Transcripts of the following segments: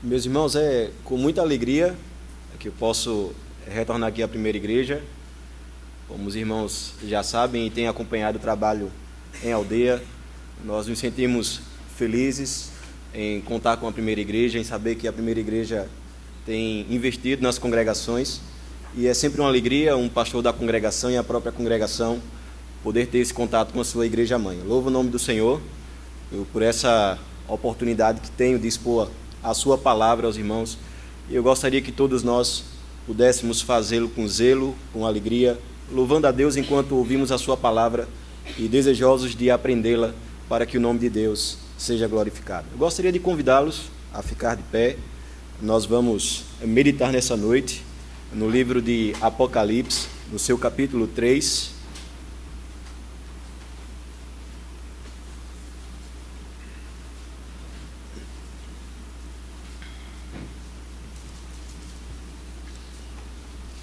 Meus irmãos, é com muita alegria que eu posso retornar aqui à primeira igreja. Como os irmãos já sabem e têm acompanhado o trabalho em aldeia, nós nos sentimos felizes em contar com a primeira igreja, em saber que a primeira igreja tem investido nas congregações, e é sempre uma alegria um pastor da congregação e a própria congregação poder ter esse contato com a sua igreja-mãe. Louvo o nome do Senhor por essa oportunidade que tenho de expor a sua palavra aos irmãos, e eu gostaria que todos nós pudéssemos fazê-lo com zelo, com alegria, louvando a Deus enquanto ouvimos a sua palavra e desejosos de aprendê-la para que o nome de Deus seja glorificado. Eu gostaria de convidá-los a ficar de pé. Nós vamos meditar nessa noite no livro de Apocalipse, no seu capítulo 3.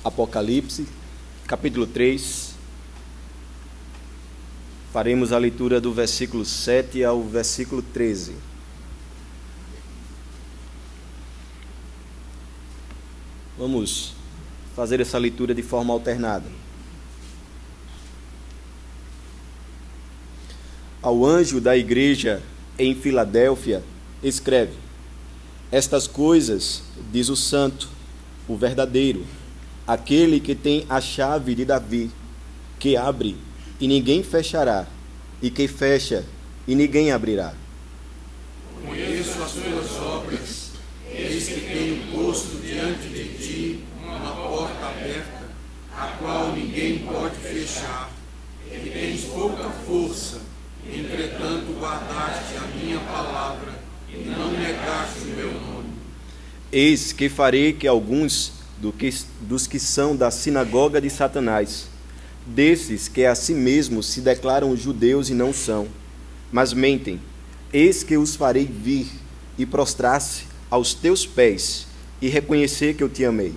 Apocalipse, capítulo 3, faremos a leitura do versículo 7 ao versículo 13. Vamos fazer essa leitura de forma alternada. Ao anjo da igreja em Filadélfia, escreve: Estas coisas diz o santo, o verdadeiro, aquele que tem a chave de Davi, que abre e ninguém fechará, e que fecha e ninguém abrirá. Conheço as tuas obras, eis que tenho posto diante de ti uma porta aberta, a qual ninguém pode fechar, e tens pouca força, entretanto guardaste a minha palavra, e não negaste o meu nome. Eis que farei que alguns dos que são da sinagoga de Satanás, desses que a si mesmos se declaram judeus e não são, mas mentem, eis que os farei vir e prostrar-se aos teus pés e reconhecer que eu te amei.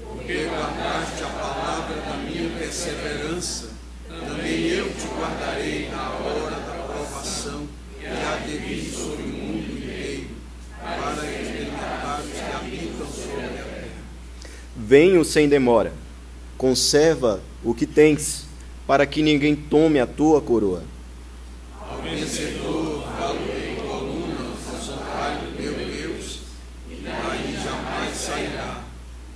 Porque guardaste a palavra da minha perseverança, também eu te guardarei na hora da provação que há de vir sobre o mundo inteiro, para experimentar os que habitam sobre a terra. Venho sem demora, conserva o que tens, para que ninguém tome a tua coroa. Ao vencedor valorei coluna no santuário do meu Deus, e daí jamais sairá.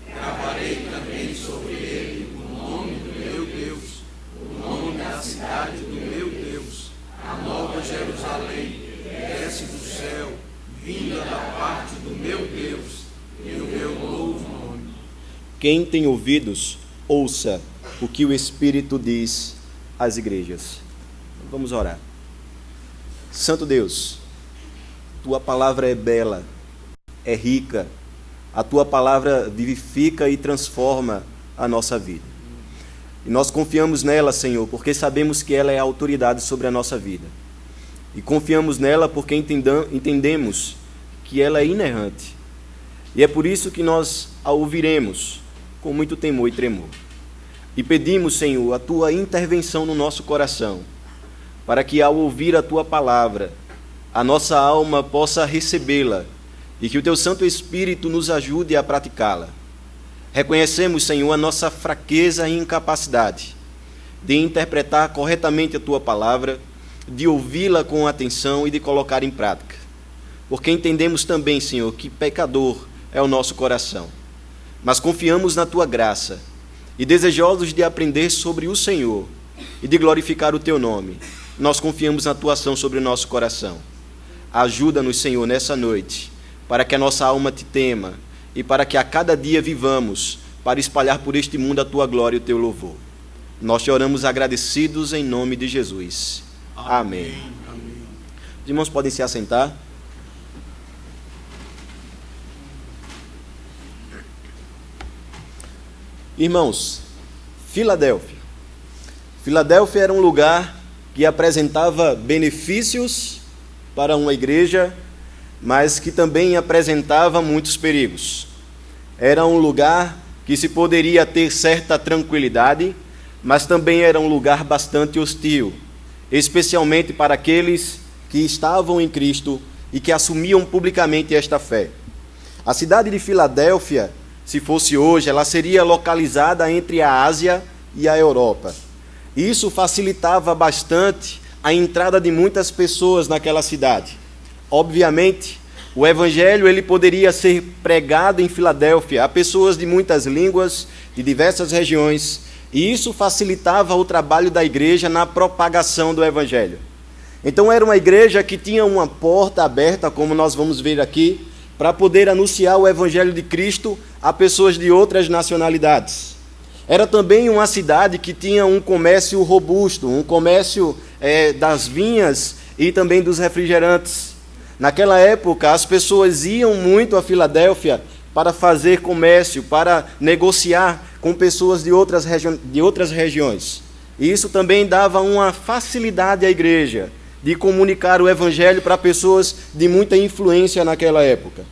Gravarei também sobre ele o nome do meu Deus, o nome da cidade do meu Deus, a nova Jerusalém, que desce do céu, vinda da parte do meu Deus, e o meu novo nome. Quem tem ouvidos, ouça o que o Espírito diz às igrejas. Vamos orar. Santo Deus, tua palavra é bela, é rica, a tua palavra vivifica e transforma a nossa vida. E nós confiamos nela, Senhor, porque sabemos que ela é a autoridade sobre a nossa vida. E confiamos nela porque entendemos que ela é inerrante. E é por isso que nós a ouviremos com muito temor e tremor. E pedimos, Senhor, a tua intervenção no nosso coração, para que ao ouvir a tua palavra, a nossa alma possa recebê-la e que o teu Santo Espírito nos ajude a praticá-la. Reconhecemos, Senhor, a nossa fraqueza e incapacidade de interpretar corretamente a tua palavra, de ouvi-la com atenção e de colocar em prática. Porque entendemos também, Senhor, que pecador é o nosso coração. Mas confiamos na tua graça e, desejosos de aprender sobre o Senhor e de glorificar o teu nome, nós confiamos na tua ação sobre o nosso coração. Ajuda-nos, Senhor, nessa noite, para que a nossa alma te tema e para que a cada dia vivamos para espalhar por este mundo a tua glória e o teu louvor. Nós te oramos agradecidos em nome de Jesus. Amém. Amém. Os irmãos podem se assentar. Irmãos, Filadélfia. Filadélfia era um lugar que apresentava benefícios para uma igreja, mas que também apresentava muitos perigos. Era um lugar que se poderia ter certa tranquilidade, mas também era um lugar bastante hostil, especialmente para aqueles que estavam em Cristo e que assumiam publicamente esta fé. A cidade de Filadélfia, se fosse hoje, ela seria localizada entre a Ásia e a Europa. E isso facilitava bastante a entrada de muitas pessoas naquela cidade. Obviamente, o evangelho ele poderia ser pregado em Filadélfia a pessoas de muitas línguas, de diversas regiões, e isso facilitava o trabalho da igreja na propagação do evangelho. Então era uma igreja que tinha uma porta aberta, como nós vamos ver aqui, para poder anunciar o evangelho de Cristo a pessoas de outras nacionalidades. Era também uma cidade que tinha um comércio robusto, um comércio das vinhas e também dos refrigerantes. Naquela época, as pessoas iam muito a Filadélfia para fazer comércio, para negociar com pessoas de outras regiões. E isso também dava uma facilidade à igreja de comunicar o evangelho para pessoas de muita influência naquela época.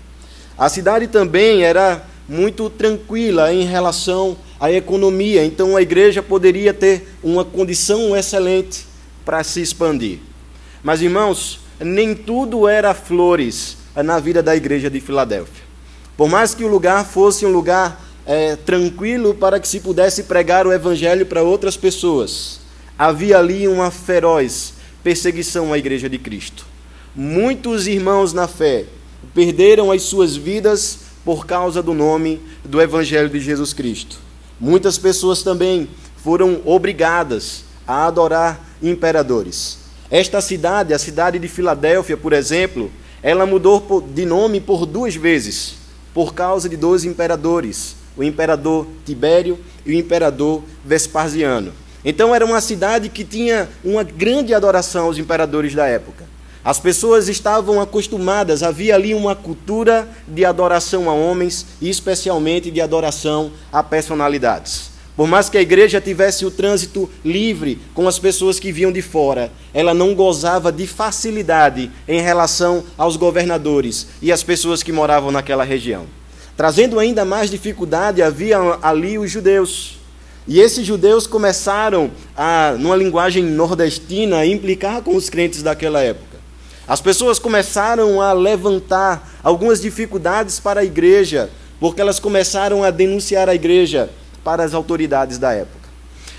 A cidade também era muito tranquila em relação à economia, então a igreja poderia ter uma condição excelente para se expandir. Mas, irmãos, nem tudo era flores na vida da igreja de Filadélfia. Por mais que o lugar fosse um lugar tranquilo para que se pudesse pregar o evangelho para outras pessoas, havia ali uma feroz perseguição à igreja de Cristo. Muitos irmãos na fé perderam as suas vidas por causa do nome do evangelho de Jesus Cristo. Muitas pessoas também foram obrigadas a adorar imperadores. Esta cidade, a cidade de Filadélfia, por exemplo, ela mudou de nome por 2 vezes, por causa de 2 imperadores, o imperador Tibério e o imperador Vespasiano. Então era uma cidade que tinha uma grande adoração aos imperadores da época. As pessoas estavam acostumadas, havia ali uma cultura de adoração a homens e especialmente de adoração a personalidades. Por mais que a igreja tivesse o trânsito livre com as pessoas que vinham de fora, ela não gozava de facilidade em relação aos governadores e às pessoas que moravam naquela região. Trazendo ainda mais dificuldade, havia ali os judeus. E esses judeus começaram, numa linguagem nordestina, a implicar com os crentes daquela época. As pessoas começaram a levantar algumas dificuldades para a igreja, porque elas começaram a denunciar a igreja para as autoridades da época.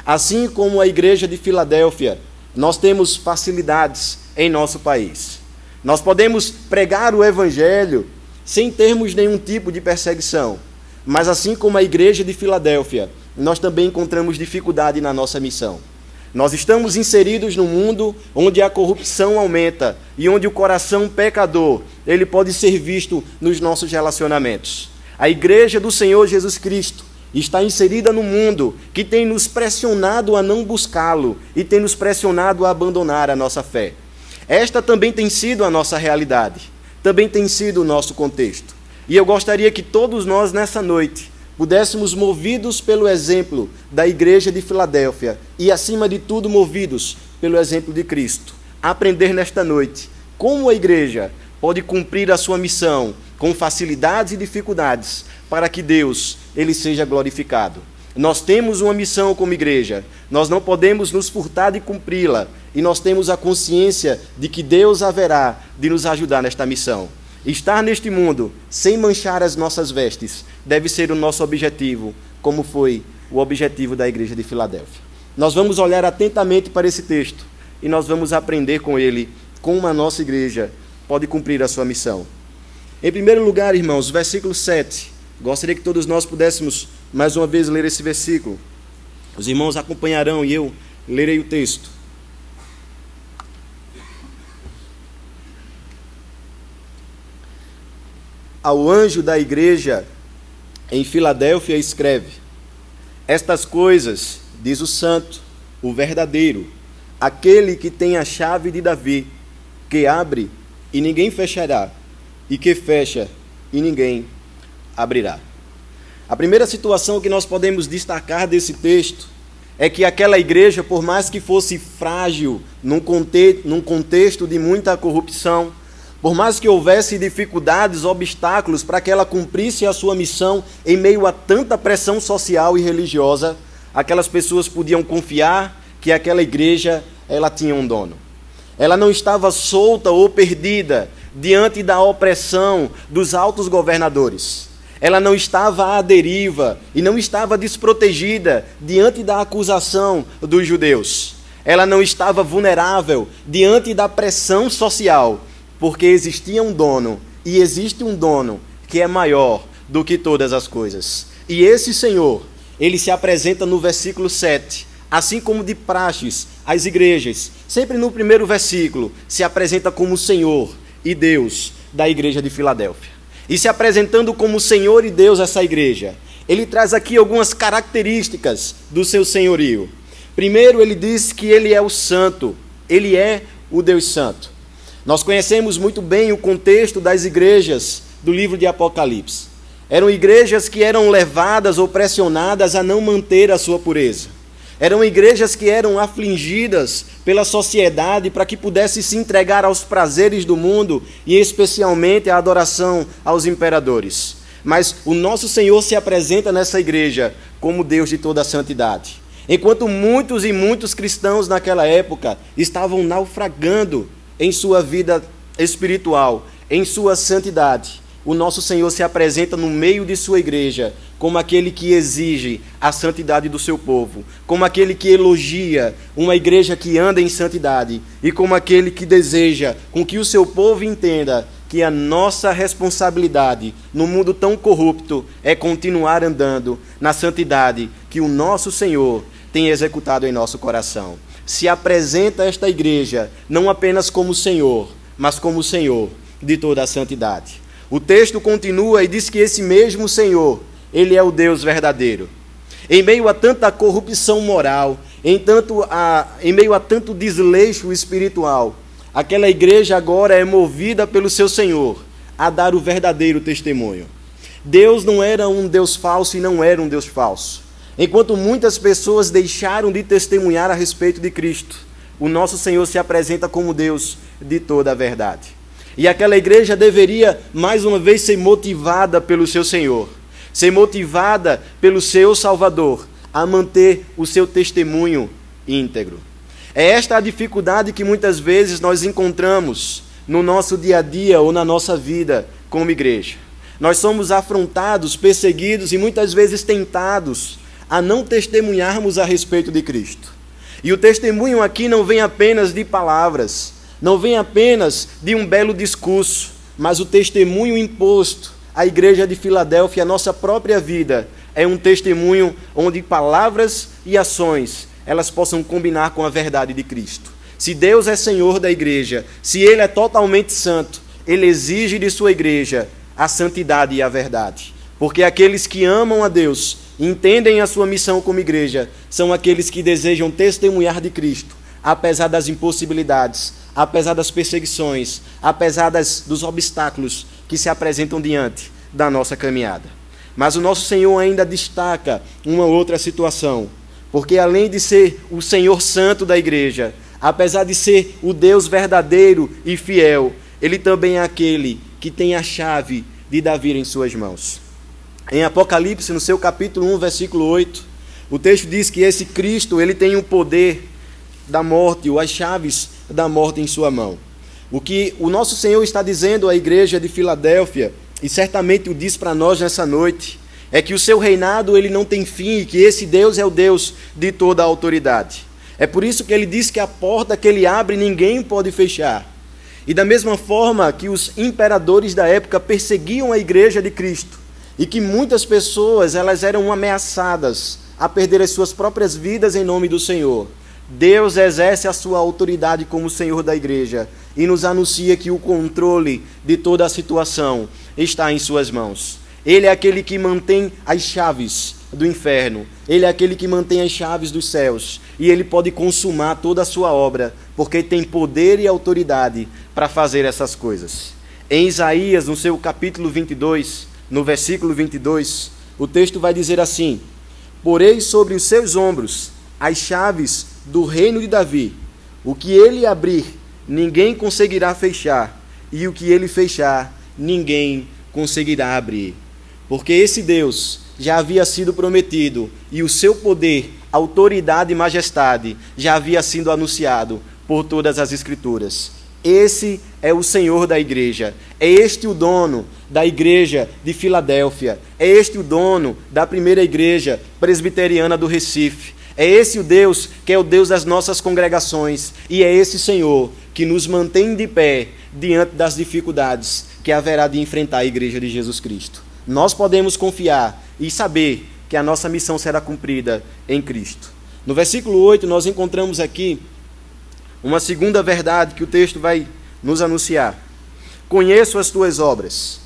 Assim como a igreja de Filadélfia, nós temos facilidades em nosso país. Nós podemos pregar o evangelho sem termos nenhum tipo de perseguição. Mas assim como a igreja de Filadélfia, nós também encontramos dificuldade na nossa missão. Nós estamos inseridos num mundo onde a corrupção aumenta e onde o coração pecador, ele pode ser visto nos nossos relacionamentos. A igreja do Senhor Jesus Cristo está inserida no mundo que tem nos pressionado a não buscá-lo e tem nos pressionado a abandonar a nossa fé. Esta também tem sido a nossa realidade, também tem sido o nosso contexto. E eu gostaria que todos nós, nessa noite, pudéssemos, movidos pelo exemplo da igreja de Filadélfia e, acima de tudo, movidos pelo exemplo de Cristo, aprender nesta noite como a igreja pode cumprir a sua missão com facilidades e dificuldades para que Deus ele seja glorificado. Nós temos uma missão como igreja, nós não podemos nos furtar de cumpri-la e nós temos a consciência de que Deus haverá de nos ajudar nesta missão. Estar neste mundo sem manchar as nossas vestes deve ser o nosso objetivo, como foi o objetivo da igreja de Filadélfia. Nós vamos olhar atentamente para esse texto e nós vamos aprender com ele como a nossa igreja pode cumprir a sua missão. Em primeiro lugar, irmãos, versículo 7. Gostaria que todos nós pudéssemos mais uma vez ler esse versículo. Os irmãos acompanharão e eu lerei o texto. Ao anjo da igreja em Filadélfia escreve: estas coisas diz o santo, o verdadeiro, aquele que tem a chave de Davi, que abre e ninguém fechará, e que fecha e ninguém abrirá. A primeira situação que nós podemos destacar desse texto é que aquela igreja, por mais que fosse frágil, num contexto de muita corrupção, por mais que houvesse dificuldades, obstáculos para que ela cumprisse a sua missão em meio a tanta pressão social e religiosa, aquelas pessoas podiam confiar que aquela igreja ela tinha um dono. Ela não estava solta ou perdida diante da opressão dos altos governadores. Ela não estava à deriva e não estava desprotegida diante da acusação dos judeus. Ela não estava vulnerável diante da pressão social, porque existia um dono, e existe um dono que é maior do que todas as coisas. E esse Senhor, ele se apresenta no versículo 7, assim como de praxes, as igrejas, sempre no primeiro versículo, se apresenta como Senhor e Deus da igreja de Filadélfia. E se apresentando como Senhor e Deus essa igreja, ele traz aqui algumas características do seu senhorio. Primeiro, ele diz que ele é o santo, ele é o Deus santo. Nós conhecemos muito bem o contexto das igrejas do livro de Apocalipse. Eram igrejas que eram levadas ou pressionadas a não manter a sua pureza. Eram igrejas que eram afligidas pela sociedade para que pudesse se entregar aos prazeres do mundo e especialmente à adoração aos imperadores. Mas o nosso Senhor se apresenta nessa igreja como Deus de toda a santidade. Enquanto muitos e muitos cristãos naquela época estavam naufragando em sua vida espiritual, em sua santidade, o nosso Senhor se apresenta no meio de sua igreja como aquele que exige a santidade do seu povo, como aquele que elogia uma igreja que anda em santidade e como aquele que deseja com que o seu povo entenda que a nossa responsabilidade no mundo tão corrupto é continuar andando na santidade que o nosso Senhor tem executado em nosso coração. Se apresenta esta igreja não apenas como Senhor, mas como Senhor de toda a santidade. O texto continua e diz que esse mesmo Senhor, ele é o Deus verdadeiro. Em meio a tanta corrupção moral, em meio a tanto desleixo espiritual, aquela igreja agora é movida pelo seu Senhor a dar o verdadeiro testemunho. Deus não era um Deus falso e não era um Deus falso. Enquanto muitas pessoas deixaram de testemunhar a respeito de Cristo, o nosso Senhor se apresenta como Deus de toda a verdade. E aquela igreja deveria, mais uma vez, ser motivada pelo seu Senhor, ser motivada pelo seu Salvador, a manter o seu testemunho íntegro. É esta a dificuldade que muitas vezes nós encontramos no nosso dia a dia ou na nossa vida como igreja. Nós somos afrontados, perseguidos e muitas vezes tentados a não testemunharmos a respeito de Cristo. E o testemunho aqui não vem apenas de palavras, não vem apenas de um belo discurso, mas o testemunho imposto à igreja de Filadélfia, a nossa própria vida, é um testemunho onde palavras e ações, elas possam combinar com a verdade de Cristo. Se Deus é Senhor da igreja, se Ele é totalmente santo, Ele exige de sua igreja a santidade e a verdade. Porque aqueles que amam a Deus e entendem a sua missão como igreja, são aqueles que desejam testemunhar de Cristo, apesar das impossibilidades, apesar das perseguições, apesar dos obstáculos que se apresentam diante da nossa caminhada. Mas o nosso Senhor ainda destaca uma outra situação, porque além de ser o Senhor Santo da igreja, apesar de ser o Deus verdadeiro e fiel, Ele também é aquele que tem a chave de Davi em suas mãos. Em Apocalipse, no seu capítulo 1, versículo 8, o texto diz que esse Cristo, ele tem o poder da morte, ou as chaves da morte em sua mão. O que o nosso Senhor está dizendo à igreja de Filadélfia, e certamente o diz para nós nessa noite, é que o seu reinado ele não tem fim, e que esse Deus é o Deus de toda a autoridade. É por isso que ele diz que a porta que ele abre ninguém pode fechar. E da mesma forma que os imperadores da época perseguiam a igreja de Cristo, e que muitas pessoas elas eram ameaçadas a perder as suas próprias vidas em nome do Senhor, Deus exerce a sua autoridade como Senhor da igreja e nos anuncia que o controle de toda a situação está em suas mãos. Ele é aquele que mantém as chaves do inferno, Ele é aquele que mantém as chaves dos céus, e Ele pode consumar toda a sua obra, porque tem poder e autoridade para fazer essas coisas. Em Isaías, no seu capítulo 22, no versículo 22, o texto vai dizer assim: porei sobre os seus ombros as chaves do reino de Davi. O que ele abrir, ninguém conseguirá fechar, e o que ele fechar, ninguém conseguirá abrir. Porque esse Deus já havia sido prometido, e o seu poder, autoridade e majestade já havia sido anunciado por todas as Escrituras. Esse é o Senhor da igreja. É este o dono da igreja de Filadélfia. É este o dono da primeira igreja presbiteriana do Recife. É esse o Deus que é o Deus das nossas congregações. E é esse Senhor que nos mantém de pé diante das dificuldades que haverá de enfrentar a igreja de Jesus Cristo. Nós podemos confiar e saber que a nossa missão será cumprida em Cristo. No versículo 8, nós encontramos aqui uma segunda verdade que o texto vai nos anunciar. Conheço as tuas obras.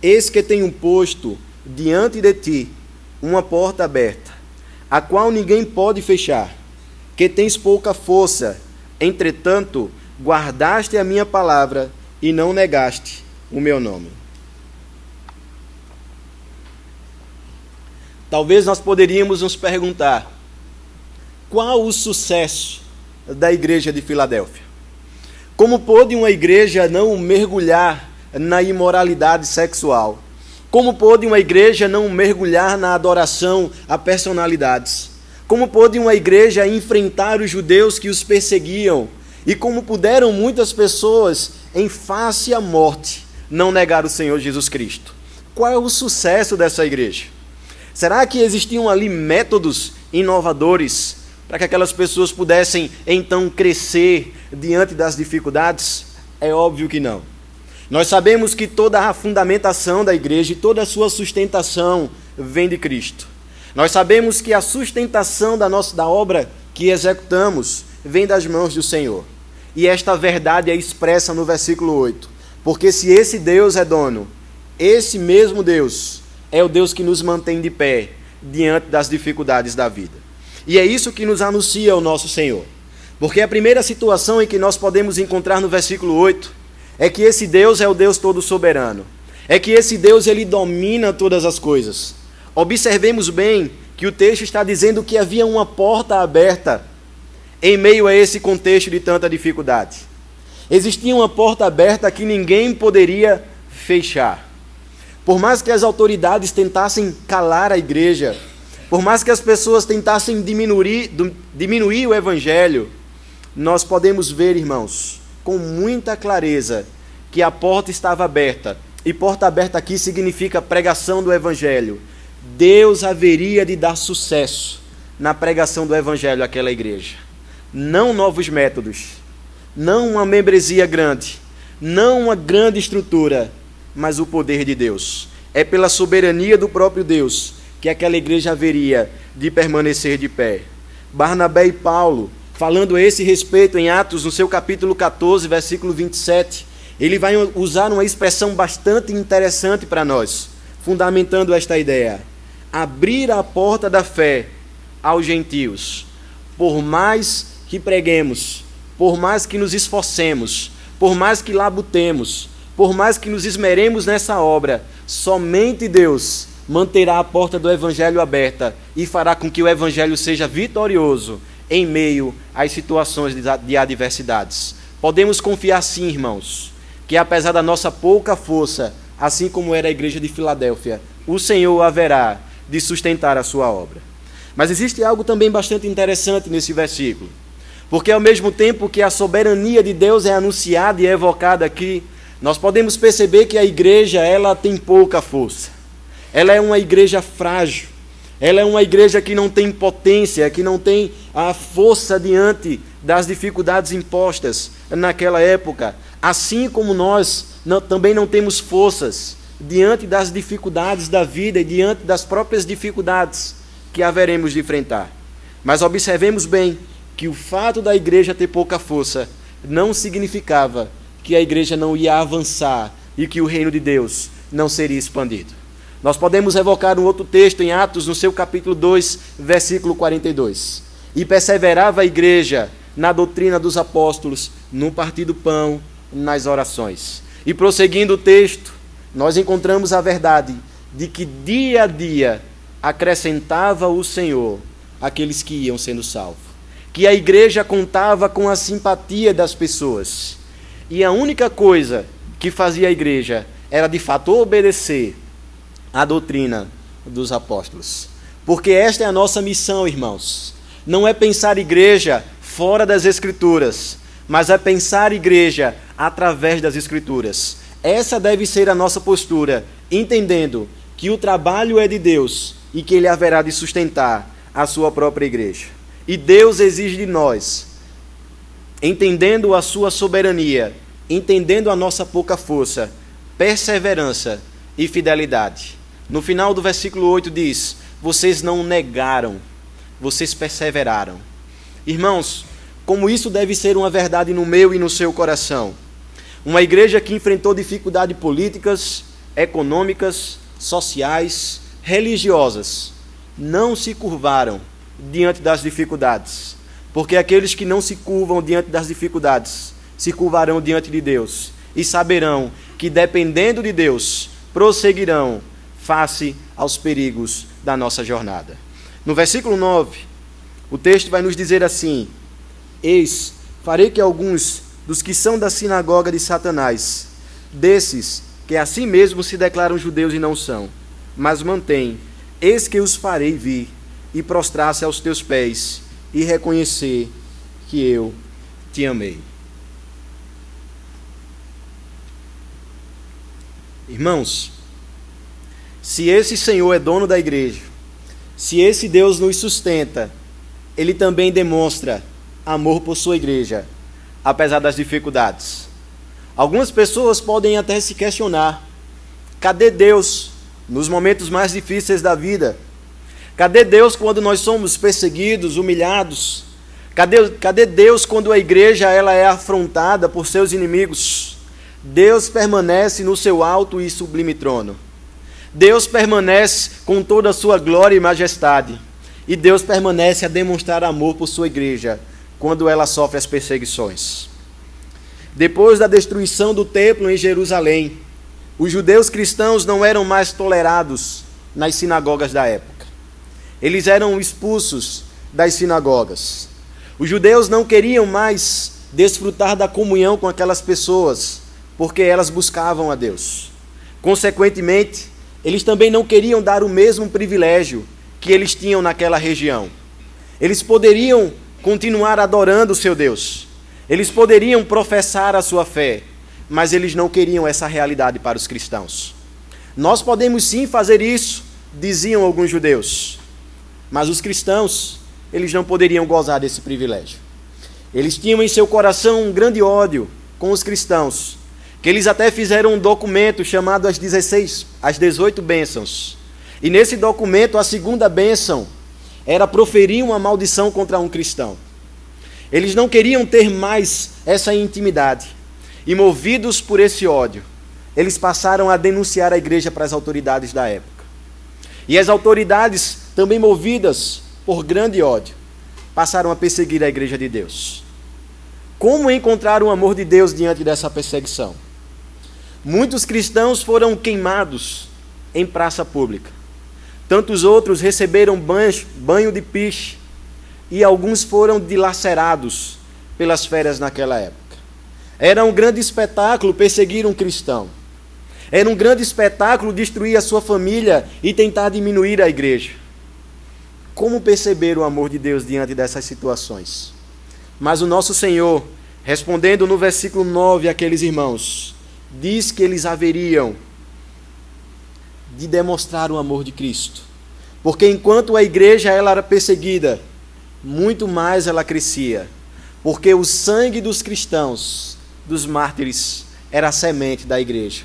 Eis que tenho posto diante de ti uma porta aberta, a qual ninguém pode fechar, que tens pouca força, entretanto, guardaste a minha palavra e não negaste o meu nome. Talvez nós poderíamos nos perguntar, qual o sucesso da igreja de Filadélfia? Como pôde uma igreja não mergulhar na imoralidade sexual? Como pôde uma igreja não mergulhar na adoração a personalidades? Como pôde uma igreja enfrentar os judeus que os perseguiam? E como puderam muitas pessoas, em face à morte, não negar o Senhor Jesus Cristo? Qual é o sucesso dessa igreja? Será que existiam ali métodos inovadores para que aquelas pessoas pudessem então crescer diante das dificuldades? É óbvio que não. Nós sabemos que toda a fundamentação da igreja e toda a sua sustentação vem de Cristo. Nós sabemos que a sustentação da obra que executamos vem das mãos do Senhor. E esta verdade é expressa no versículo 8. Porque se esse Deus é dono, esse mesmo Deus é o Deus que nos mantém de pé diante das dificuldades da vida. E é isso que nos anuncia o nosso Senhor. Porque a primeira situação em que nós podemos encontrar no versículo 8 é que esse Deus é o Deus todo soberano. É que esse Deus, ele domina todas as coisas. Observemos bem que o texto está dizendo que havia uma porta aberta em meio a esse contexto de tanta dificuldade. Existia uma porta aberta que ninguém poderia fechar. Por mais que as autoridades tentassem calar a igreja, por mais que as pessoas tentassem diminuir o evangelho, nós podemos ver, irmãos, com muita clareza que a porta estava aberta. E porta aberta aqui significa pregação do evangelho. Deus haveria de dar sucesso na pregação do evangelho àquela igreja. Não novos métodos, não uma membresia grande, não uma grande estrutura, mas o poder de Deus. É pela soberania do próprio Deus que aquela igreja haveria de permanecer de pé. Barnabé e Paulo, falando a esse respeito em Atos, no seu capítulo 14, versículo 27, ele vai usar uma expressão bastante interessante para nós, fundamentando esta ideia. Abrir a porta da fé aos gentios. Por mais que preguemos, por mais que nos esforcemos, por mais que labutemos, por mais que nos esmeremos nessa obra, somente Deus manterá a porta do evangelho aberta e fará com que o evangelho seja vitorioso em meio às situações de adversidades. Podemos confiar sim, irmãos, que apesar da nossa pouca força, assim como era a igreja de Filadélfia, o Senhor haverá de sustentar a sua obra. Mas existe algo também bastante interessante nesse versículo, porque ao mesmo tempo que a soberania de Deus é anunciada e evocada aqui, nós podemos perceber que a igreja, ela tem pouca força. Ela é uma igreja frágil. Ela é uma igreja que não tem potência, que não tem a força diante das dificuldades impostas naquela época. Assim como nós também não temos forças diante das dificuldades da vida e diante das próprias dificuldades que haveremos de enfrentar. Mas observemos bem que o fato da igreja ter pouca força não significava que a igreja não ia avançar e que o reino de Deus não seria expandido. Nós podemos evocar um outro texto em Atos, no seu capítulo 2, versículo 42. E perseverava a igreja na doutrina dos apóstolos, no partir do pão, nas orações. E prosseguindo o texto, nós encontramos a verdade de que dia a dia acrescentava o Senhor aqueles que iam sendo salvos. Que a igreja contava com a simpatia das pessoas. E a única coisa que fazia a igreja era de fato obedecer à doutrina dos apóstolos. Porque esta é a nossa missão, irmãos. Não é pensar igreja fora das Escrituras, mas é pensar igreja através das Escrituras. Essa deve ser a nossa postura, entendendo que o trabalho é de Deus e que Ele haverá de sustentar a sua própria igreja. E Deus exige de nós, entendendo a sua soberania, entendendo a nossa pouca força, perseverança e fidelidade. No final do versículo 8 diz: vocês não negaram, vocês perseveraram. Irmãos, como isso deve ser uma verdade no meu e no seu coração. Uma igreja que enfrentou dificuldades políticas, econômicas, sociais, religiosas, não se curvaram diante das dificuldades, porque aqueles que não se curvam diante das dificuldades se curvarão diante de Deus e saberão que, dependendo de Deus, prosseguirão face aos perigos da nossa jornada. No versículo 9, o texto vai nos dizer assim: eis, farei que alguns dos que são da sinagoga de Satanás, desses que a si mesmos se declaram judeus e não são, mas mantêm, eis que os farei vir e prostrar-se aos teus pés e reconhecer que eu te amei. Irmãos, se esse Senhor é dono da igreja, se esse Deus nos sustenta, Ele também demonstra amor por sua igreja, apesar das dificuldades. Algumas pessoas podem até se questionar: cadê Deus nos momentos mais difíceis da vida? Cadê Deus quando nós somos perseguidos, humilhados? Cadê Deus quando a igreja ela é afrontada por seus inimigos? Deus permanece no seu alto e sublime trono. Deus permanece com toda a sua glória e majestade. E Deus permanece a demonstrar amor por sua igreja quando ela sofre as perseguições. Depois da destruição do templo em Jerusalém, os judeus cristãos não eram mais tolerados nas sinagogas da época. Eles eram expulsos das sinagogas. Os judeus não queriam mais desfrutar da comunhão com aquelas pessoas, porque elas buscavam a Deus. Consequentemente, eles também não queriam dar o mesmo privilégio que eles tinham naquela região. Eles poderiam continuar adorando o seu Deus. Eles poderiam professar a sua fé, mas eles não queriam essa realidade para os cristãos. Nós podemos sim fazer isso, diziam alguns judeus, mas os cristãos, eles não poderiam gozar desse privilégio. Eles tinham em seu coração um grande ódio com os cristãos, que eles até fizeram um documento chamado as 18 bênçãos. E nesse documento, a segunda bênção era proferir uma maldição contra um cristão. Eles não queriam ter mais essa intimidade. E movidos por esse ódio, eles passaram a denunciar a igreja para as autoridades da época. E as autoridades, também movidas por grande ódio, passaram a perseguir a igreja de Deus. Como encontrar o amor de Deus diante dessa perseguição? Muitos cristãos foram queimados em praça pública. Tantos outros receberam banho de piche, e alguns foram dilacerados pelas feras naquela época. Era um grande espetáculo perseguir um cristão. Era um grande espetáculo destruir a sua família e tentar diminuir a igreja. Como perceber o amor de Deus diante dessas situações? Mas o nosso Senhor, respondendo no versículo 9 àqueles irmãos, diz que eles haveriam de demonstrar o amor de Cristo. Porque enquanto a igreja ela era perseguida, muito mais ela crescia. Porque o sangue dos cristãos, dos mártires, era a semente da igreja.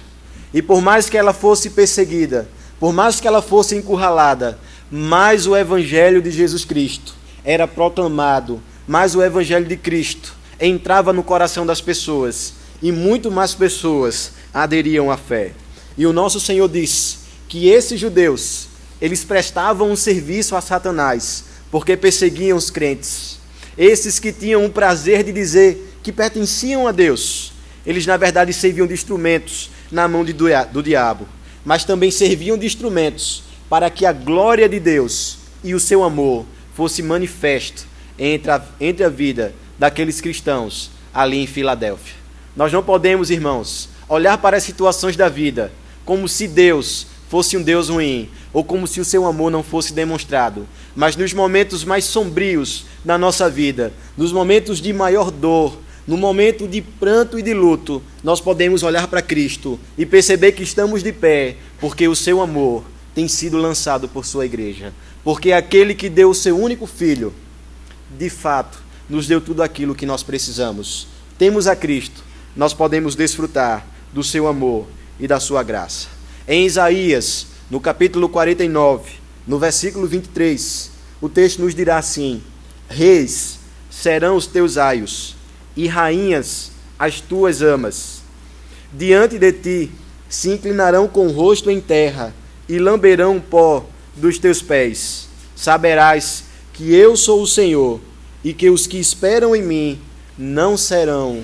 E por mais que ela fosse perseguida, por mais que ela fosse encurralada, mais o evangelho de Jesus Cristo era proclamado, mais o evangelho de Cristo entrava no coração das pessoas, e muito mais pessoas aderiam à fé. E o nosso Senhor diz que esses judeus, eles prestavam um serviço a Satanás, porque perseguiam os crentes. Esses que tinham o prazer de dizer que pertenciam a Deus, eles na verdade serviam de instrumentos na mão do diabo, mas também serviam de instrumentos para que a glória de Deus e o seu amor fosse manifesto entre a vida daqueles cristãos ali em Filadélfia. Nós não podemos, irmãos, olhar para as situações da vida como se Deus fosse um Deus ruim, ou como se o seu amor não fosse demonstrado. Mas nos momentos mais sombrios da nossa vida, nos momentos de maior dor, no momento de pranto e de luto, nós podemos olhar para Cristo e perceber que estamos de pé, porque o seu amor tem sido lançado por sua igreja. Porque aquele que deu o seu único filho, de fato, nos deu tudo aquilo que nós precisamos. Temos a Cristo, nós podemos desfrutar do seu amor e da sua graça. Em Isaías, no capítulo 49, no versículo 23, o texto nos dirá assim: reis serão os teus aios, e rainhas as tuas amas. Diante de ti se inclinarão com o rosto em terra, e lamberão o pó dos teus pés. Saberás que eu sou o Senhor, e que os que esperam em mim não serão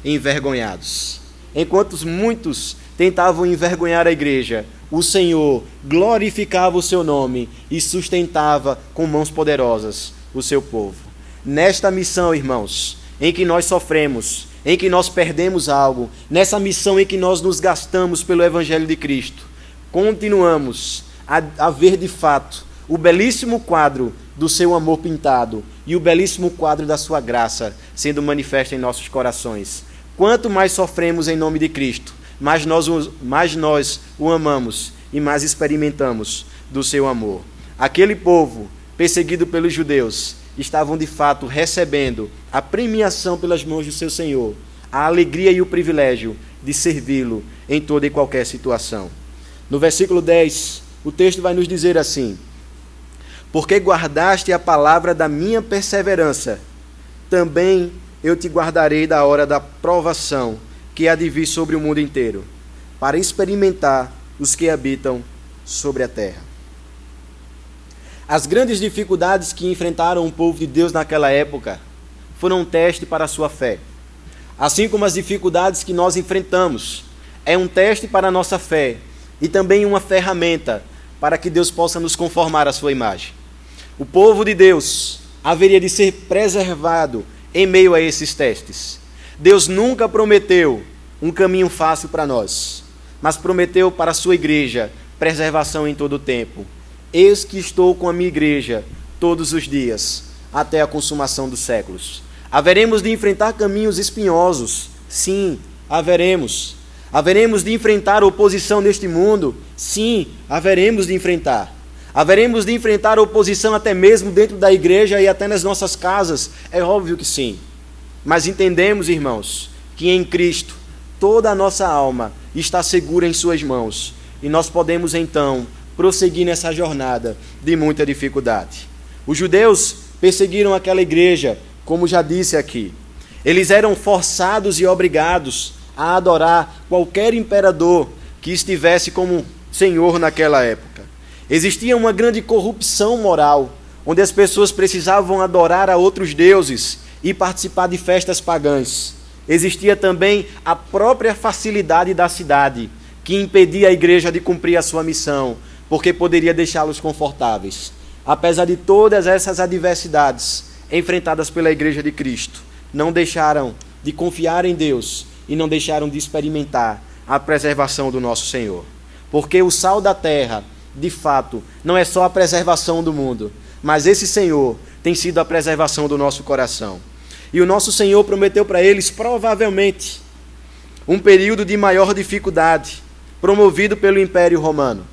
envergonhados. Enquanto muitos tentavam envergonhar a igreja, o Senhor glorificava o seu nome e sustentava com mãos poderosas o seu povo. Nesta missão, irmãos, em que nós sofremos, em que nós perdemos algo, nessa missão em que nós nos gastamos pelo Evangelho de Cristo, continuamos a ver de fato o belíssimo quadro do seu amor pintado e o belíssimo quadro da sua graça sendo manifesto em nossos corações. Quanto mais sofremos em nome de Cristo, mais nós o amamos e mais experimentamos do seu amor. Aquele povo perseguido pelos judeus estavam de fato recebendo a premiação pelas mãos do seu Senhor, a alegria e o privilégio de servi-lo em toda e qualquer situação. No versículo 10, o texto vai nos dizer assim: porque guardaste a palavra da minha perseverança, também eu te guardarei da hora da provação que há de vir sobre o mundo inteiro, para experimentar os que habitam sobre a terra. As grandes dificuldades que enfrentaram o povo de Deus naquela época foram um teste para a sua fé. Assim como as dificuldades que nós enfrentamos, é um teste para a nossa fé e também uma ferramenta para que Deus possa nos conformar à sua imagem. O povo de Deus haveria de ser preservado em meio a esses testes. Deus nunca prometeu um caminho fácil para nós, mas prometeu para a sua igreja preservação em todo o tempo. Eis que estou com a minha igreja todos os dias, até a consumação dos séculos. Haveremos de enfrentar caminhos espinhosos? Sim, haveremos. Haveremos de enfrentar oposição neste mundo? Sim, haveremos de enfrentar. Haveremos de enfrentar oposição até mesmo dentro da igreja e até nas nossas casas? É óbvio que sim. Mas entendemos, irmãos, que em Cristo toda a nossa alma está segura em suas mãos e nós podemos então prosseguir nessa jornada de muita dificuldade. Os judeus perseguiram aquela igreja, como já disse aqui. Eles eram forçados e obrigados a adorar qualquer imperador que estivesse como senhor naquela época. Existia uma grande corrupção moral, onde as pessoas precisavam adorar a outros deuses e participar de festas pagãs. Existia também a própria facilidade da cidade, que impedia a igreja de cumprir a sua missão, porque poderia deixá-los confortáveis. Apesar de todas essas adversidades enfrentadas pela igreja de Cristo, não deixaram de confiar em Deus e não deixaram de experimentar a preservação do nosso Senhor. Porque o sal da terra, de fato, não é só a preservação do mundo, mas esse Senhor tem sido a preservação do nosso coração. E o nosso Senhor prometeu para eles, provavelmente, um período de maior dificuldade, promovido pelo Império Romano.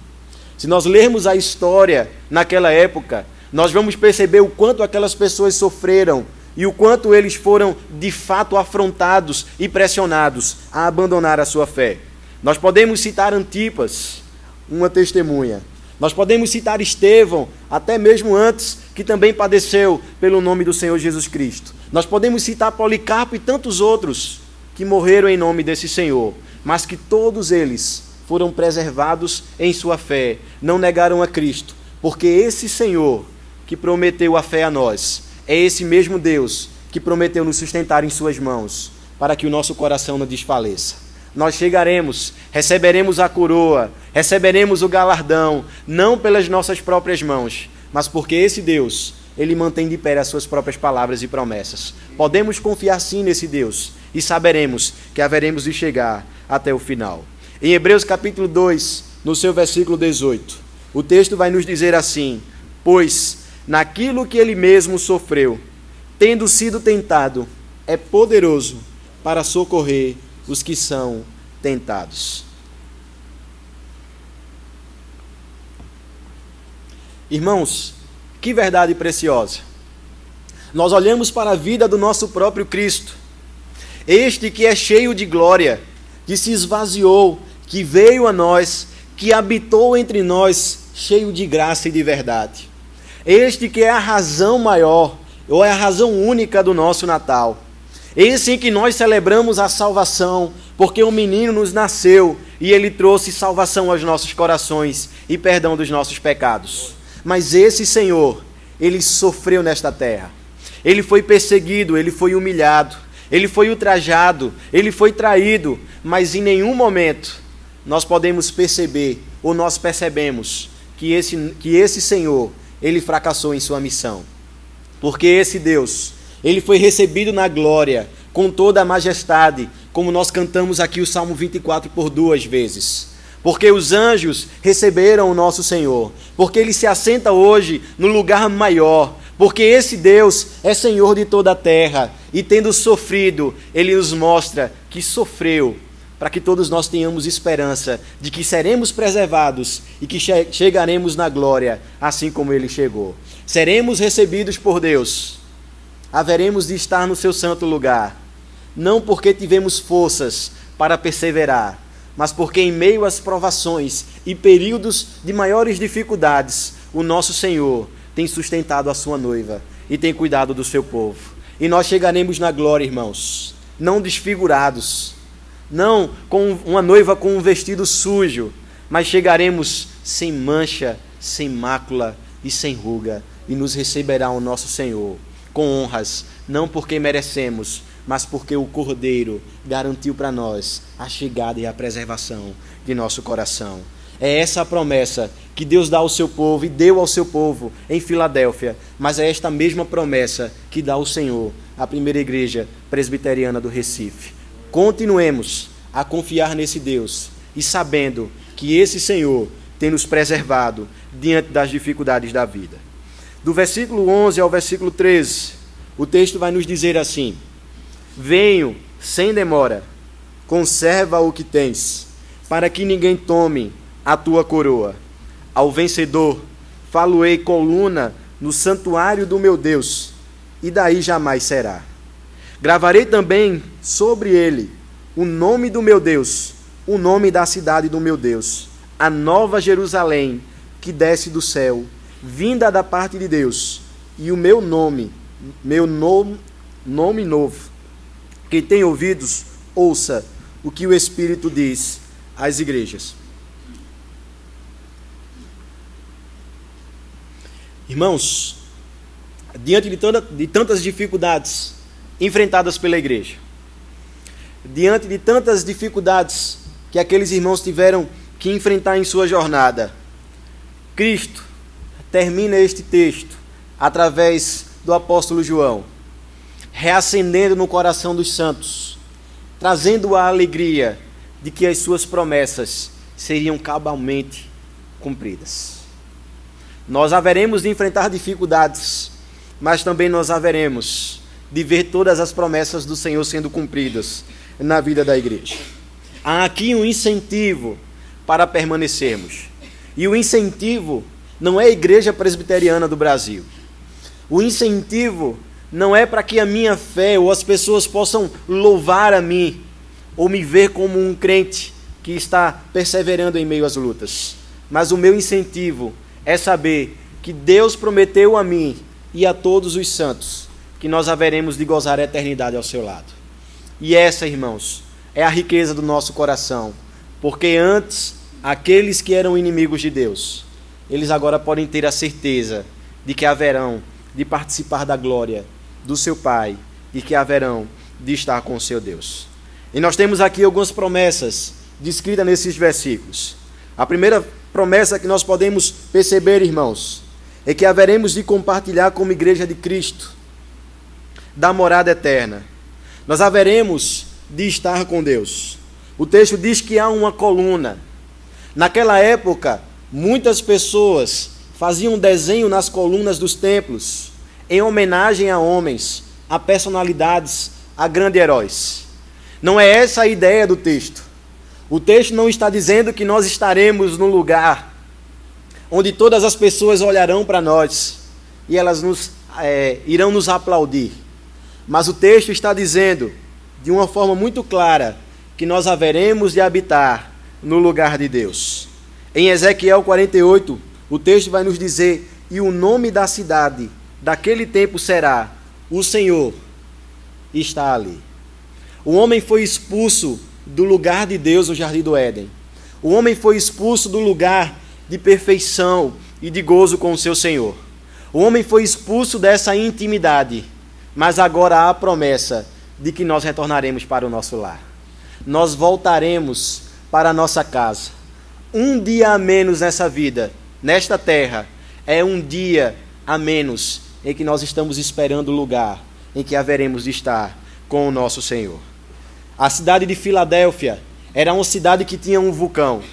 Se nós lermos a história naquela época, nós vamos perceber o quanto aquelas pessoas sofreram e o quanto eles foram, de fato, afrontados e pressionados a abandonar a sua fé. Nós podemos citar Antipas, uma testemunha. Nós podemos citar Estevão, até mesmo antes, que também padeceu pelo nome do Senhor Jesus Cristo. Nós podemos citar Policarpo e tantos outros que morreram em nome desse Senhor, mas que todos eles foram preservados em sua fé, não negaram a Cristo, porque esse Senhor que prometeu a fé a nós, é esse mesmo Deus que prometeu nos sustentar em suas mãos, para que o nosso coração não desfaleça. Nós chegaremos, receberemos a coroa, receberemos o galardão, não pelas nossas próprias mãos, mas porque esse Deus, Ele mantém de pé as suas próprias palavras e promessas. Podemos confiar sim nesse Deus e saberemos que haveremos de chegar até o final. Em Hebreus capítulo 2, no seu versículo 18, o texto vai nos dizer assim: pois naquilo que Ele mesmo sofreu, tendo sido tentado, é poderoso para socorrer os que são tentados. Irmãos, que verdade preciosa. Nós olhamos para a vida do nosso próprio Cristo, este que é cheio de glória, que se esvaziou, que veio a nós, que habitou entre nós, cheio de graça e de verdade. Este que é a razão maior, ou é a razão única do nosso Natal. Esse em que nós celebramos a salvação, porque um menino nos nasceu e ele trouxe salvação aos nossos corações e perdão dos nossos pecados. Mas esse Senhor, ele sofreu nesta terra. Ele foi perseguido, ele foi humilhado, ele foi ultrajado, ele foi traído, mas em nenhum momento nós podemos perceber, ou nós percebemos, que esse Senhor, ele fracassou em sua missão. Porque esse Deus, ele foi recebido na glória, com toda a majestade, como nós cantamos aqui o Salmo 24 por 2 vezes. Porque os anjos receberam o nosso Senhor, porque ele se assenta hoje no lugar maior, porque esse Deus é Senhor de toda a terra, e tendo sofrido, ele nos mostra que sofreu, para que todos nós tenhamos esperança de que seremos preservados e que chegaremos na glória, assim como ele chegou. Seremos recebidos por Deus, haveremos de estar no seu santo lugar, não porque tivemos forças para perseverar, mas porque em meio às provações e períodos de maiores dificuldades, o nosso Senhor tem sustentado a sua noiva e tem cuidado do seu povo. E nós chegaremos na glória, irmãos, não desfigurados, não com uma noiva com um vestido sujo, mas chegaremos sem mancha, sem mácula e sem ruga, e nos receberá o nosso Senhor com honras, não porque merecemos, mas porque o Cordeiro garantiu para nós a chegada e a preservação de nosso coração. É essa a promessa que Deus dá ao seu povo e deu ao seu povo em Filadélfia, mas é esta mesma promessa que dá o Senhor à primeira igreja presbiteriana do Recife. Continuemos a confiar nesse Deus e sabendo que esse Senhor tem nos preservado diante das dificuldades da vida. Do versículo 11 ao versículo 13, o texto vai nos dizer assim: venho sem demora, conserva o que tens, para que ninguém tome a tua coroa. Ao vencedor falo-ei coluna no santuário do meu Deus, e daí jamais será. Gravarei também sobre ele o nome do meu Deus, o nome da cidade do meu Deus, a nova Jerusalém que desce do céu, vinda da parte de Deus, e o meu nome novo. Quem tem ouvidos, ouça o que o Espírito diz às igrejas. Irmãos, diante de tantas dificuldades enfrentadas pela igreja, diante de tantas dificuldades que aqueles irmãos tiveram que enfrentar em sua jornada, Cristo termina este texto através do apóstolo João, reacendendo no coração dos santos, trazendo a alegria de que as suas promessas seriam cabalmente cumpridas. Nós haveremos de enfrentar dificuldades, mas também nós haveremos de ver todas as promessas do Senhor sendo cumpridas na vida da igreja. Há aqui um incentivo para permanecermos. E o incentivo não é a Igreja Presbiteriana do Brasil. O incentivo não é para que a minha fé ou as pessoas possam louvar a mim ou me ver como um crente que está perseverando em meio às lutas. Mas o meu incentivo é saber que Deus prometeu a mim e a todos os santos que nós haveremos de gozar a eternidade ao seu lado. E essa, irmãos, é a riqueza do nosso coração, porque antes, aqueles que eram inimigos de Deus, eles agora podem ter a certeza de que haverão de participar da glória do seu Pai e que haverão de estar com o seu Deus. E nós temos aqui algumas promessas descritas nesses versículos. A primeira promessa que nós podemos perceber, irmãos, é que haveremos de compartilhar como igreja de Cristo da morada eterna. Nós haveremos de estar com Deus. O texto diz que há uma coluna. Naquela época, muitas pessoas faziam desenho nas colunas dos templos em homenagem a homens, a personalidades, a grandes heróis. Não é essa a ideia do texto. O texto não está dizendo que nós estaremos num lugar onde todas as pessoas olharão para nós e elas irão nos aplaudir. Mas o texto está dizendo, de uma forma muito clara, que nós haveremos de habitar no lugar de Deus. Em Ezequiel 48, o texto vai nos dizer: e o nome da cidade daquele tempo será: o Senhor está ali. O homem foi expulso do lugar de Deus no Jardim do Éden. O homem foi expulso do lugar de perfeição e de gozo com o seu Senhor. O homem foi expulso dessa intimidade, mas agora há a promessa de que nós retornaremos para o nosso lar. Nós voltaremos para a nossa casa. Um dia a menos nessa vida, nesta terra, é um dia a menos em que nós estamos esperando o lugar em que haveremos de estar com o nosso Senhor. A cidade de Filadélfia era uma cidade que tinha um vulcão,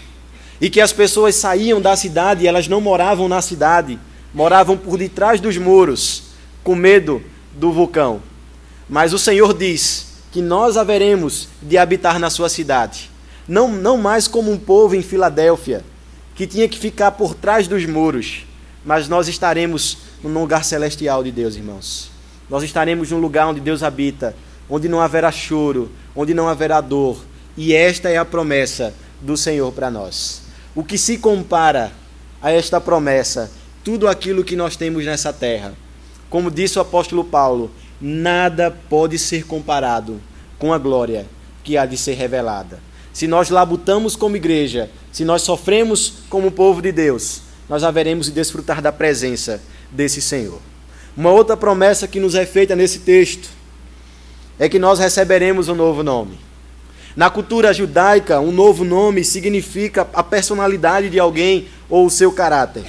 e que as pessoas saíam da cidade e elas não moravam na cidade, moravam por detrás dos muros, com medo do vulcão. Mas o Senhor diz que nós haveremos de habitar na sua cidade, não mais como um povo em Filadélfia, que tinha que ficar por trás dos muros, mas nós estaremos num lugar celestial de Deus, irmãos. Nós estaremos num lugar onde Deus habita, onde não haverá choro, onde não haverá dor. E esta é a promessa do Senhor para nós. O que se compara a esta promessa? Tudo aquilo que nós temos nessa terra. Como disse o apóstolo Paulo, nada pode ser comparado com a glória que há de ser revelada. Se nós labutamos como igreja, se nós sofremos como povo de Deus, nós haveremos de desfrutar da presença desse Senhor. Uma outra promessa que nos é feita nesse texto é que nós receberemos um novo nome. Na cultura judaica, um novo nome significa a personalidade de alguém ou o seu caráter.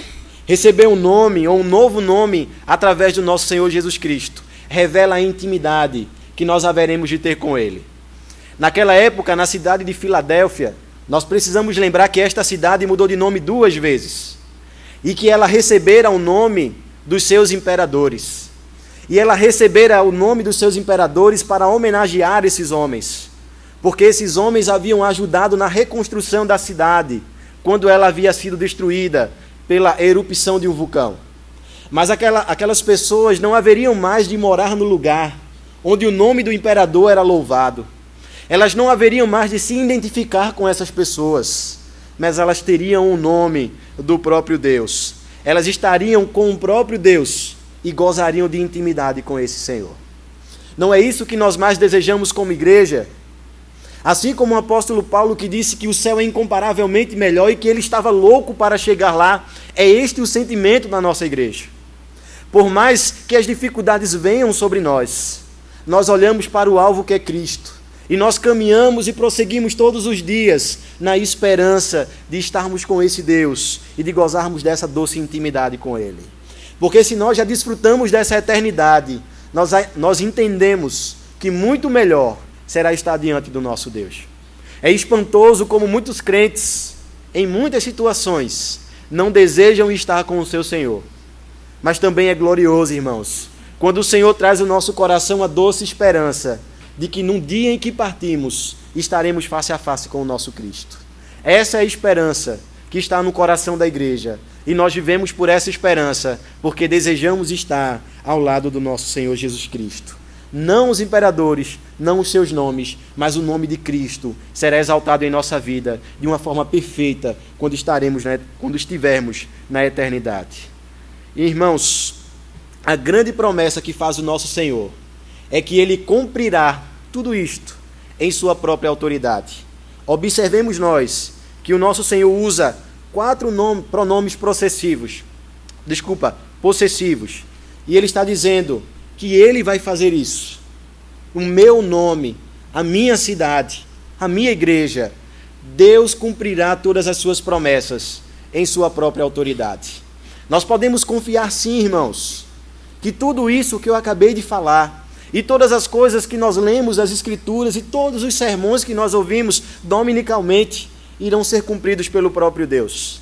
Receber um nome ou um novo nome através do nosso Senhor Jesus Cristo revela a intimidade que nós haveremos de ter com Ele. Naquela época, na cidade de Filadélfia, nós precisamos lembrar que esta cidade mudou de nome 2 vezes e que ela recebera o nome dos seus imperadores. E ela recebera o nome dos seus imperadores para homenagear esses homens, porque esses homens haviam ajudado na reconstrução da cidade, quando ela havia sido destruída pela erupção de um vulcão. Mas aquelas pessoas não haveriam mais de morar no lugar onde o nome do imperador era louvado. Elas não haveriam mais de se identificar com essas pessoas, mas elas teriam o nome do próprio Deus. Elas estariam com o próprio Deus e gozariam de intimidade com esse Senhor. Não é isso que nós mais desejamos como igreja? Assim como o apóstolo Paulo, que disse que o céu é incomparavelmente melhor e que ele estava louco para chegar lá, é este o sentimento da nossa igreja. Por mais que as dificuldades venham sobre nós, nós olhamos para o alvo que é Cristo, e nós caminhamos e prosseguimos todos os dias na esperança de estarmos com esse Deus e de gozarmos dessa doce intimidade com Ele. Porque se nós já desfrutamos dessa eternidade, nós entendemos que muito melhor será estar diante do nosso Deus. É espantoso como muitos crentes, em muitas situações, não desejam estar com o seu Senhor. Mas também é glorioso, irmãos, quando o Senhor traz ao nosso coração a doce esperança de que num dia em que partimos, estaremos face a face com o nosso Cristo. Essa é a esperança que está no coração da igreja. E nós vivemos por essa esperança, porque desejamos estar ao lado do nosso Senhor Jesus Cristo. Não os imperadores, não os seus nomes, mas o nome de Cristo será exaltado em nossa vida de uma forma perfeita quando estivermos na eternidade. E, irmãos, a grande promessa que faz o nosso Senhor é que Ele cumprirá tudo isto em sua própria autoridade. Observemos nós que o nosso Senhor usa 4 pronomes possessivos. E Ele está dizendo que Ele vai fazer isso. O meu nome, a minha cidade, a minha igreja, Deus cumprirá todas as suas promessas em sua própria autoridade. Nós podemos confiar sim, irmãos, que tudo isso que eu acabei de falar, e todas as coisas que nós lemos das Escrituras, e todos os sermões que nós ouvimos dominicalmente, irão ser cumpridos pelo próprio Deus.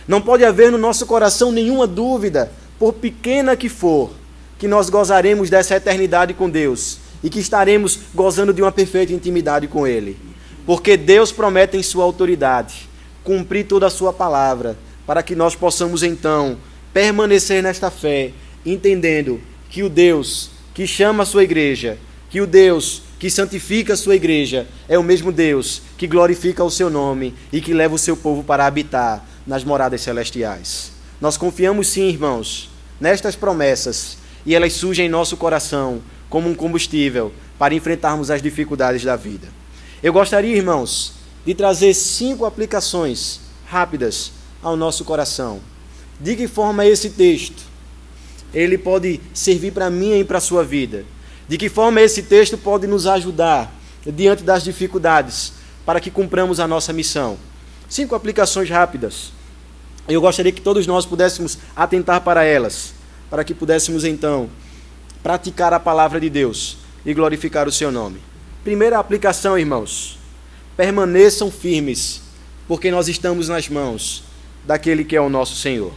Não pode haver no nosso coração nenhuma dúvida, por pequena que for, que nós gozaremos dessa eternidade com Deus, e que estaremos gozando de uma perfeita intimidade com Ele. Porque Deus promete em sua autoridade cumprir toda a sua palavra, para que nós possamos então permanecer nesta fé, entendendo que o Deus que chama a sua igreja, que o Deus que santifica a sua igreja, é o mesmo Deus que glorifica o seu nome e que leva o seu povo para habitar nas moradas celestiais. Nós confiamos sim, irmãos, nestas promessas, e elas surgem em nosso coração como um combustível para enfrentarmos as dificuldades da vida. Eu gostaria, irmãos, de trazer 5 aplicações rápidas ao nosso coração. De que forma esse texto ele pode servir para mim e para a sua vida? De que forma esse texto pode nos ajudar diante das dificuldades para que cumpramos a nossa missão? 5 aplicações rápidas. Eu gostaria que todos nós pudéssemos atentar para elas, para que pudéssemos então praticar a palavra de Deus e glorificar o seu nome. Primeira aplicação, irmãos: permaneçam firmes, porque nós estamos nas mãos daquele que é o nosso Senhor.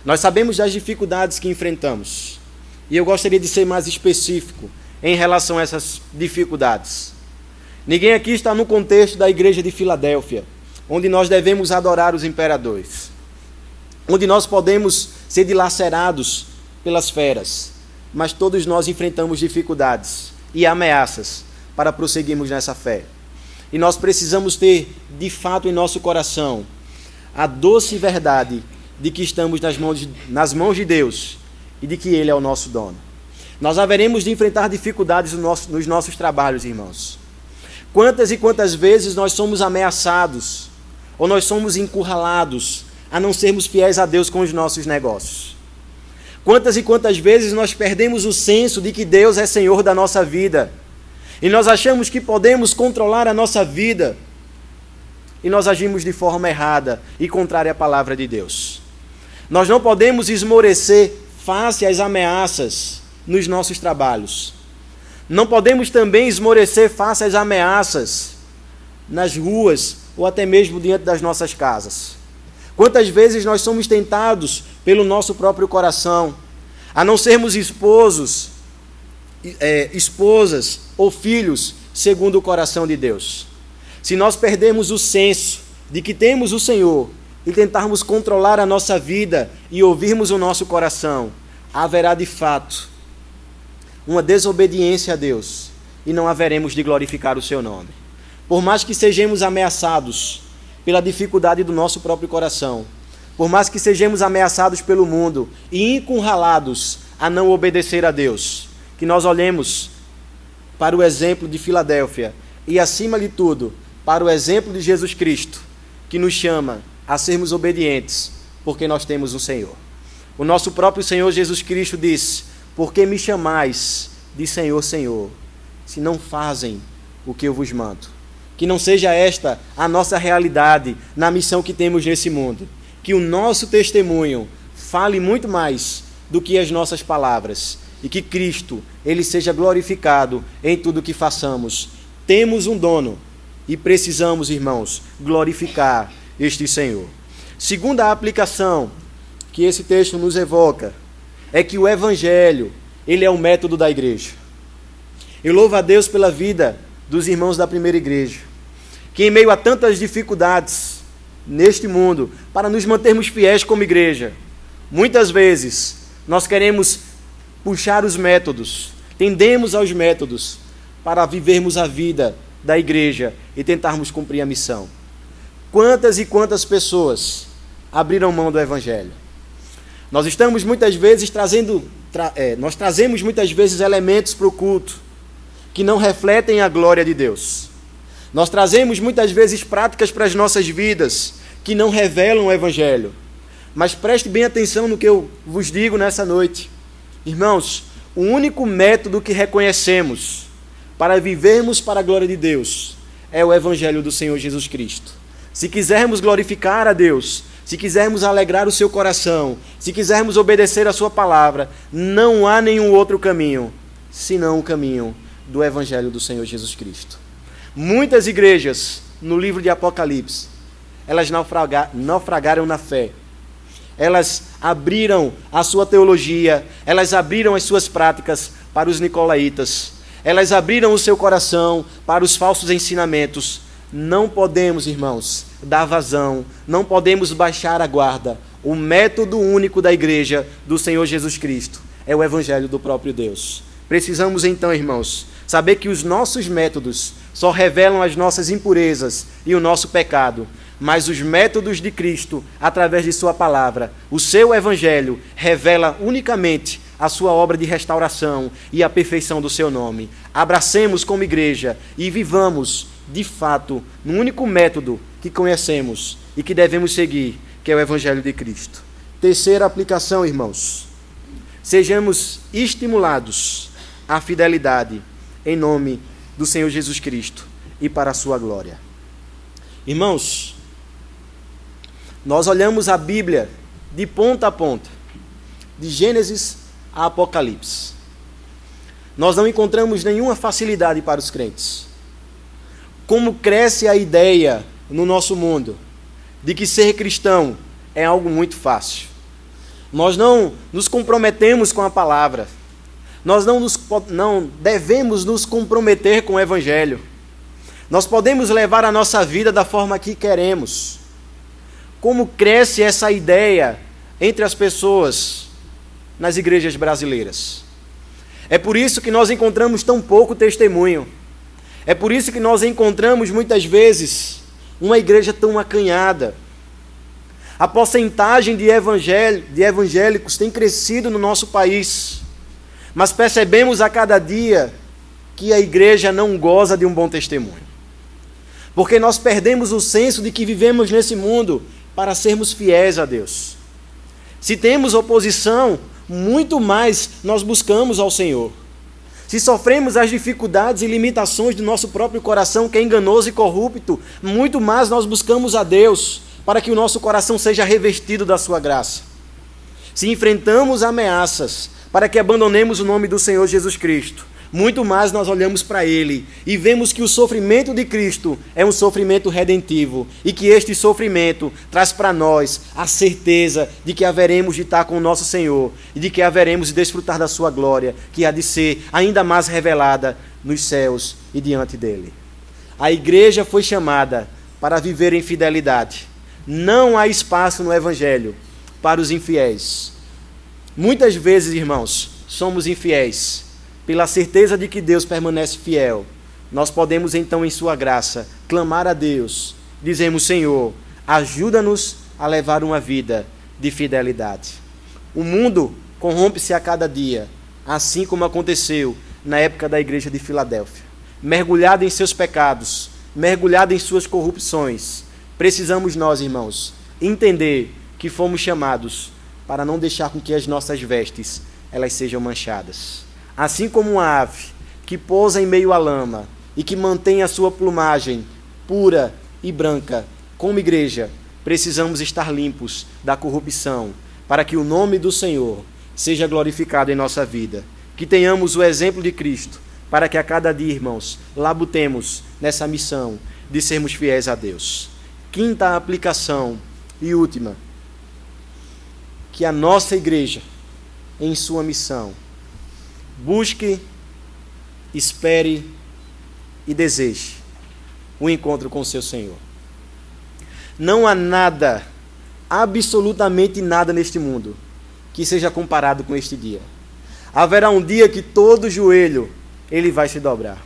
Nós sabemos das dificuldades que enfrentamos, e eu gostaria de ser mais específico em relação a essas dificuldades. Ninguém aqui está no contexto da igreja de Filadélfia, onde nós devemos adorar os imperadores, onde nós podemos ser dilacerados pelas feras, mas todos nós enfrentamos dificuldades e ameaças para prosseguirmos nessa fé. E nós precisamos ter, de fato, em nosso coração, a doce verdade de que estamos nas mãos de Deus e de que Ele é o nosso dono. Nós haveremos de enfrentar dificuldades nos nossos trabalhos, irmãos. Quantas e quantas vezes nós somos ameaçados ou nós somos encurralados a não sermos fiéis a Deus com os nossos negócios? Quantas e quantas vezes nós perdemos o senso de que Deus é Senhor da nossa vida e nós achamos que podemos controlar a nossa vida e nós agimos de forma errada e contrária à palavra de Deus. Nós não podemos esmorecer face às ameaças nos nossos trabalhos. Não podemos também esmorecer face às ameaças nas ruas ou até mesmo diante das nossas casas. Quantas vezes nós somos tentados pelo nosso próprio coração a não sermos esposas ou filhos segundo o coração de Deus. Se nós perdermos o senso de que temos o Senhor e tentarmos controlar a nossa vida e ouvirmos o nosso coração, haverá de fato uma desobediência a Deus e não haveremos de glorificar o seu nome. Por mais que sejamos ameaçados pela dificuldade do nosso próprio coração, por mais que sejamos ameaçados pelo mundo e encurralados a não obedecer a Deus, que nós olhemos para o exemplo de Filadélfia e, acima de tudo, para o exemplo de Jesus Cristo, que nos chama a sermos obedientes, porque nós temos um Senhor. O nosso próprio Senhor Jesus Cristo disse: por que me chamais de Senhor, Senhor, se não fazem o que eu vos mando? Que não seja esta a nossa realidade na missão que temos nesse mundo. Que o nosso testemunho fale muito mais do que as nossas palavras. E que Cristo, Ele seja glorificado em tudo o que façamos. Temos um dono e precisamos, irmãos, glorificar este Senhor. Segunda aplicação que esse texto nos evoca é que o Evangelho, ele é o método da igreja. Eu louvo a Deus pela vida dos irmãos da primeira igreja, que em meio a tantas dificuldades neste mundo, para nos mantermos fiéis como igreja, muitas vezes nós queremos puxar os métodos, tendemos aos métodos para vivermos a vida da igreja e tentarmos cumprir a missão. Quantas e quantas pessoas abriram mão do Evangelho? Nós estamos muitas vezes nós trazemos muitas vezes elementos para o culto que não refletem a glória de Deus. Nós trazemos muitas vezes práticas para as nossas vidas que não revelam o Evangelho. Mas preste bem atenção no que eu vos digo nessa noite. Irmãos, o único método que reconhecemos para vivermos para a glória de Deus é o Evangelho do Senhor Jesus Cristo. Se quisermos glorificar a Deus, se quisermos alegrar o seu coração, se quisermos obedecer a sua palavra, não há nenhum outro caminho, senão o caminho do Evangelho do Senhor Jesus Cristo. Muitas igrejas, no livro de Apocalipse, elas naufragaram na fé. Elas abriram a sua teologia, elas abriram as suas práticas para os nicolaítas. elas abriram o seu coração para os falsos ensinamentos. Não podemos, irmãos, dar vazão, não podemos baixar a guarda. O método único da igreja do Senhor Jesus Cristo é o evangelho do próprio Deus. Precisamos então, irmãos, saber que os nossos métodos só revelam as nossas impurezas e o nosso pecado, mas os métodos de Cristo, através de sua palavra, o seu evangelho, revela unicamente a sua obra de restauração e a perfeição do seu nome. Abracemos como igreja e vivamos, de fato, no único método que conhecemos e que devemos seguir, que é o evangelho de Cristo. Terceira aplicação, irmãos. Sejamos estimulados à fidelidade em nome do Senhor Jesus Cristo e para a sua glória. Irmãos, nós olhamos a Bíblia de ponta a ponta, de Gênesis a Apocalipse. Nós não encontramos nenhuma facilidade para os crentes. Como cresce a ideia no nosso mundo de que ser cristão é algo muito fácil. Nós não nos comprometemos com a palavra. Nós não devemos nos comprometer com o evangelho. Nós podemos levar a nossa vida da forma que queremos. Como cresce essa ideia entre as pessoas nas igrejas brasileiras? É por isso que nós encontramos tão pouco testemunho. É por isso que nós encontramos muitas vezes uma igreja tão acanhada. A porcentagem de evangélicos tem crescido no nosso país, mas percebemos a cada dia que a igreja não goza de um bom testemunho. Porque nós perdemos o senso de que vivemos nesse mundo para sermos fiéis a Deus. Se temos oposição, muito mais nós buscamos ao Senhor. Se sofremos as dificuldades e limitações do nosso próprio coração, que é enganoso e corrupto, muito mais nós buscamos a Deus, para que o nosso coração seja revestido da sua graça. Se enfrentamos ameaças para que abandonemos o nome do Senhor Jesus Cristo, muito mais nós olhamos para Ele e vemos que o sofrimento de Cristo é um sofrimento redentivo e que este sofrimento traz para nós a certeza de que haveremos de estar com o nosso Senhor e de que haveremos de desfrutar da sua glória, que há de ser ainda mais revelada nos céus e diante dEle. A igreja foi chamada para viver em fidelidade. Não há espaço no Evangelho para os infiéis. Muitas vezes, irmãos, somos infiéis. Pela certeza de que Deus permanece fiel, nós podemos então, em sua graça, clamar a Deus. Dizemos: Senhor, ajuda-nos a levar uma vida de fidelidade. O mundo corrompe-se a cada dia, assim como aconteceu na época da igreja de Filadélfia. Mergulhada em seus pecados, mergulhada em suas corrupções, precisamos nós, irmãos, entender que fomos chamados para não deixar com que as nossas vestes elas sejam manchadas. Assim como uma ave que pousa em meio à lama e que mantém a sua plumagem pura e branca, como igreja, precisamos estar limpos da corrupção, para que o nome do Senhor seja glorificado em nossa vida. Que tenhamos o exemplo de Cristo, para que a cada dia, irmãos, labutemos nessa missão de sermos fiéis a Deus. Quinta aplicação e última, que a nossa igreja, em sua missão, busque, espere e deseje o encontro com o seu Senhor. Não há nada, absolutamente nada neste mundo que seja comparado com este dia. Haverá um dia que todo joelho ele vai se dobrar.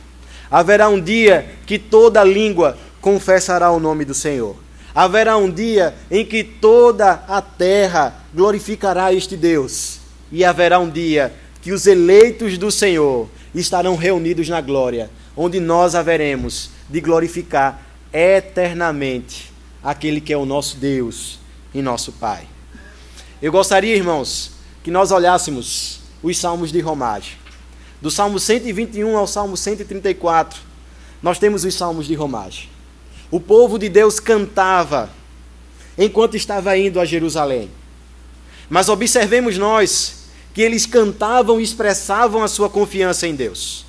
Haverá um dia que toda língua confessará o nome do Senhor. Haverá um dia em que toda a terra glorificará este Deus. E haverá um dia que os eleitos do Senhor estarão reunidos na glória, onde nós haveremos de glorificar eternamente aquele que é o nosso Deus e nosso Pai. Eu gostaria, irmãos, que nós olhássemos os salmos de romagem. Do Salmo 121 ao Salmo 134, nós temos os salmos de romagem. O povo de Deus cantava enquanto estava indo a Jerusalém. Mas observemos nós que eles cantavam e expressavam a sua confiança em Deus.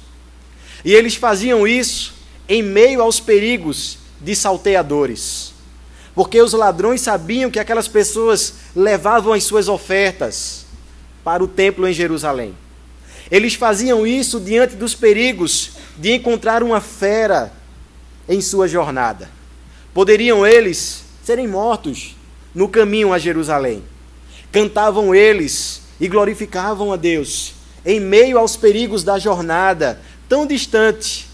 E eles faziam isso em meio aos perigos de salteadores. Porque os ladrões sabiam que aquelas pessoas levavam as suas ofertas para o templo em Jerusalém. Eles faziam isso diante dos perigos de encontrar uma fera em sua jornada. Poderiam eles serem mortos no caminho a Jerusalém. Cantavam eles e glorificavam a Deus em meio aos perigos da jornada, tão distante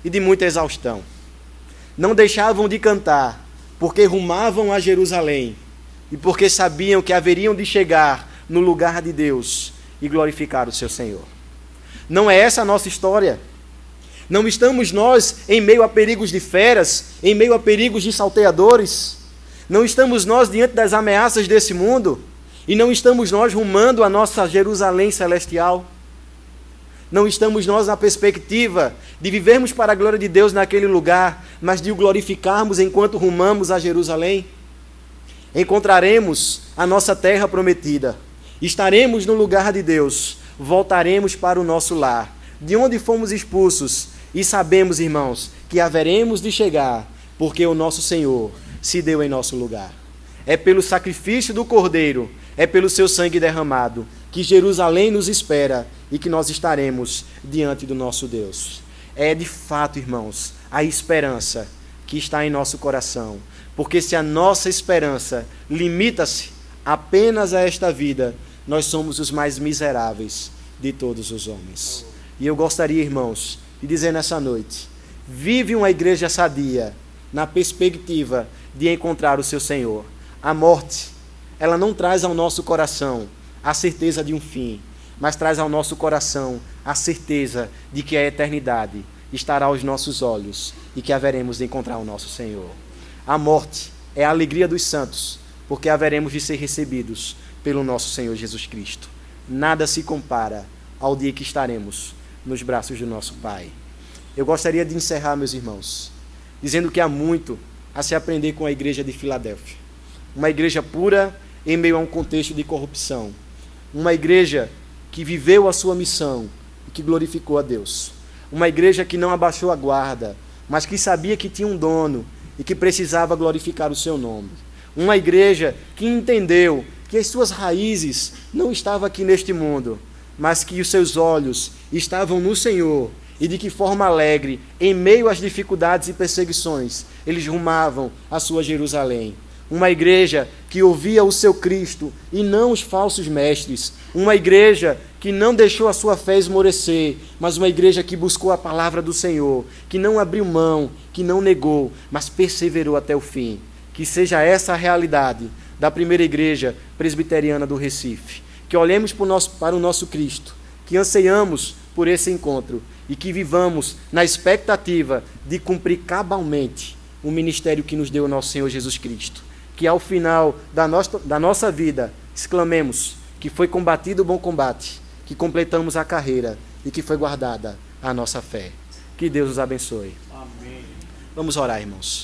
e de muita exaustão. Não deixavam de cantar, porque rumavam a Jerusalém e porque sabiam que haveriam de chegar no lugar de Deus e glorificar o seu Senhor. Não é essa a nossa história. Não estamos nós em meio a perigos de feras, em meio a perigos de salteadores. Não estamos nós diante das ameaças desse mundo. E não estamos nós rumando a nossa Jerusalém celestial. Não estamos nós na perspectiva de vivermos para a glória de Deus naquele lugar, mas de o glorificarmos enquanto rumamos a Jerusalém. Encontraremos a nossa terra prometida. Estaremos no lugar de Deus. Voltaremos para o nosso lar, de onde fomos expulsos. E sabemos, irmãos, que haveremos de chegar, porque o nosso Senhor se deu em nosso lugar. É pelo sacrifício do Cordeiro, é pelo seu sangue derramado, que Jerusalém nos espera e que nós estaremos diante do nosso Deus. É de fato, irmãos, a esperança que está em nosso coração. Porque se a nossa esperança limita-se apenas a esta vida, nós somos os mais miseráveis de todos os homens. E eu gostaria, irmãos, de dizer nessa noite, vive uma igreja sadia na perspectiva de encontrar o seu Senhor. A morte, ela não traz ao nosso coração a certeza de um fim, mas traz ao nosso coração a certeza de que a eternidade estará aos nossos olhos e que haveremos de encontrar o nosso Senhor. A morte é a alegria dos santos, porque haveremos de ser recebidos pelo nosso Senhor Jesus Cristo. Nada se compara ao dia que estaremos nos braços do nosso Pai. Eu gostaria de encerrar, meus irmãos, dizendo que há muito a se aprender com a igreja de Filadélfia. Uma igreja pura em meio a um contexto de corrupção. Uma igreja que viveu a sua missão e que glorificou a Deus. Uma igreja que não abaixou a guarda, mas que sabia que tinha um dono e que precisava glorificar o seu nome. Uma igreja que entendeu que as suas raízes não estavam aqui neste mundo, mas que os seus olhos estavam no Senhor e de que forma alegre, em meio às dificuldades e perseguições, eles rumavam a sua Jerusalém. Uma igreja que ouvia o seu Cristo e não os falsos mestres. Uma igreja que não deixou a sua fé esmorecer, mas uma igreja que buscou a palavra do Senhor, que não abriu mão, que não negou, mas perseverou até o fim. Que seja essa a realidade da primeira igreja presbiteriana do Recife. Que olhemos para o nosso Cristo, que anseiamos por esse encontro e que vivamos na expectativa de cumprir cabalmente o ministério que nos deu o nosso Senhor Jesus Cristo. Que ao final da nossa vida exclamemos que foi combatido o bom combate, que completamos a carreira e que foi guardada a nossa fé. Que Deus os abençoe. Amém. Vamos orar, irmãos.